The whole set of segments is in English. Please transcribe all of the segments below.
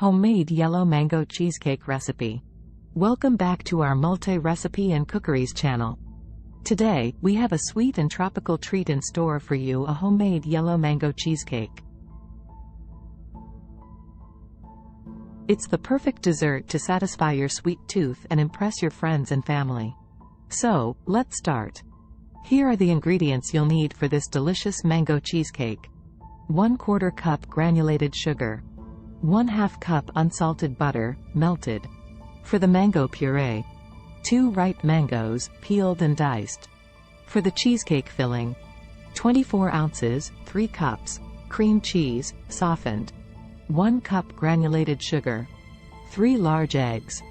Homemade yellow mango cheesecake recipe. Welcome back to our multi-recipe and cookeries channel. Today, we have a sweet and tropical treat in store for you, a homemade yellow mango cheesecake. It's the perfect dessert to satisfy your sweet tooth and impress your friends and family. So, let's start. Here are the ingredients you'll need for this delicious mango cheesecake. 1/4 cup granulated sugar. 1/2 cup unsalted butter, melted. For the mango puree, 2 ripe mangoes, peeled and diced. For the cheesecake filling, 24 ounces, 3 cups, cream cheese, softened. 1 cup granulated sugar. 3 large eggs.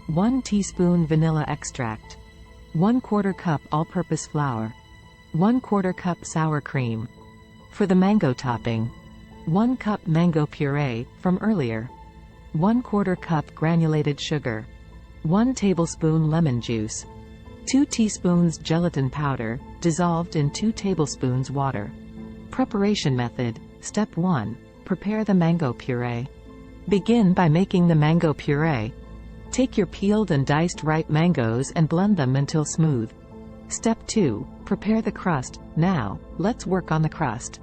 1 teaspoon vanilla extract. 1/4 cup all-purpose flour. 1/4 cup sour cream. For the mango topping, 1 cup mango puree, from earlier. 1/4 cup granulated sugar. 1 tablespoon lemon juice. 2 teaspoons gelatin powder, dissolved in 2 tablespoons water. Preparation method. Step 1. Prepare the mango puree. Begin by making the mango puree. Take your peeled and diced ripe mangoes and blend them until smooth. Step 2. Prepare the crust. Now, let's work on the crust.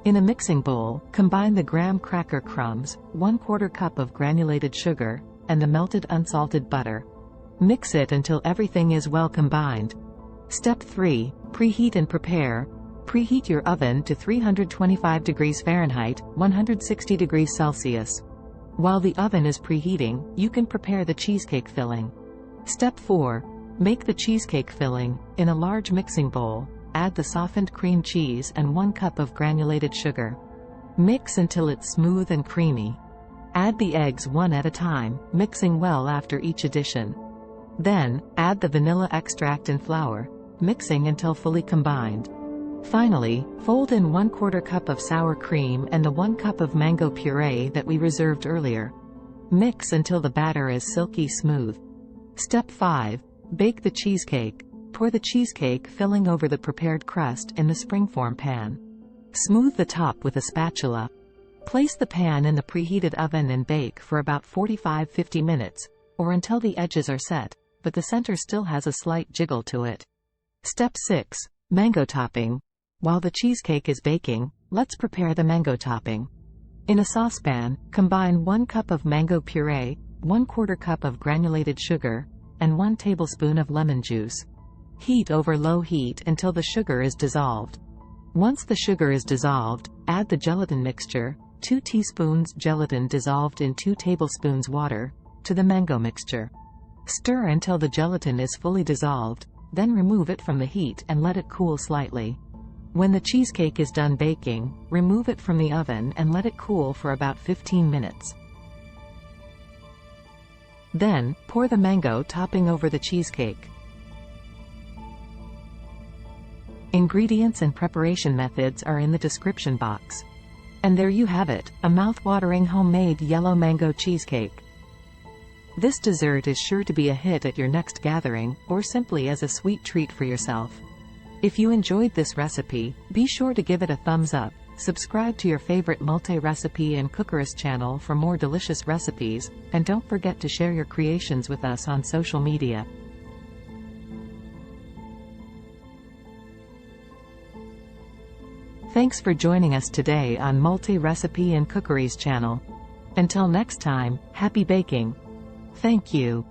In a mixing bowl, combine the graham cracker crumbs, 1/4 cup of granulated sugar, and the melted unsalted butter. Mix it until everything is well combined. Step 3. Preheat and prepare. Preheat your oven to 325 degrees Fahrenheit, 160 degrees Celsius. While the oven is preheating, you can prepare the cheesecake filling. Step 4. Make the cheesecake filling. In a large mixing bowl, add the softened cream cheese and 1 cup of granulated sugar. Mix until it's smooth and creamy. Add the eggs one at a time, mixing well after each addition. Then, add the vanilla extract and flour, mixing until fully combined. Finally, fold in 1/4 cup of sour cream and the 1 cup of mango puree that we reserved earlier. Mix until the batter is silky smooth. Step 5. Bake the cheesecake. Pour the cheesecake filling over the prepared crust in the springform pan. Smooth the top with a spatula. Place the pan in the preheated oven and bake for about 45–50 minutes, or until the edges are set, but the center still has a slight jiggle to it. Step 6. Mango topping. While the cheesecake is baking, let's prepare the mango topping. In a saucepan, combine 1 cup of mango puree, 1/4 cup of granulated sugar, and 1 tablespoon of lemon juice. Heat over low heat until the sugar is dissolved. Once the sugar is dissolved, add the gelatin mixture, 2 teaspoons gelatin dissolved in 2 tablespoons water, to the mango mixture. Stir until the gelatin is fully dissolved, then remove it from the heat and let it cool slightly. When the cheesecake is done baking, remove it from the oven and let it cool for about 15 minutes. Then, pour the mango topping over the cheesecake. Ingredients and preparation methods are in the description box. And there you have it, a mouth-watering homemade yellow mango cheesecake. This dessert is sure to be a hit at your next gathering, or simply as a sweet treat for yourself. If you enjoyed this recipe, be sure to give it a thumbs up, subscribe to your favorite multi-recipe and cookeries channel for more delicious recipes, and don't forget to share your creations with us on social media. Thanks for joining us today on Multi-Recipe and Cookeries channel. Until next time, happy baking! Thank you.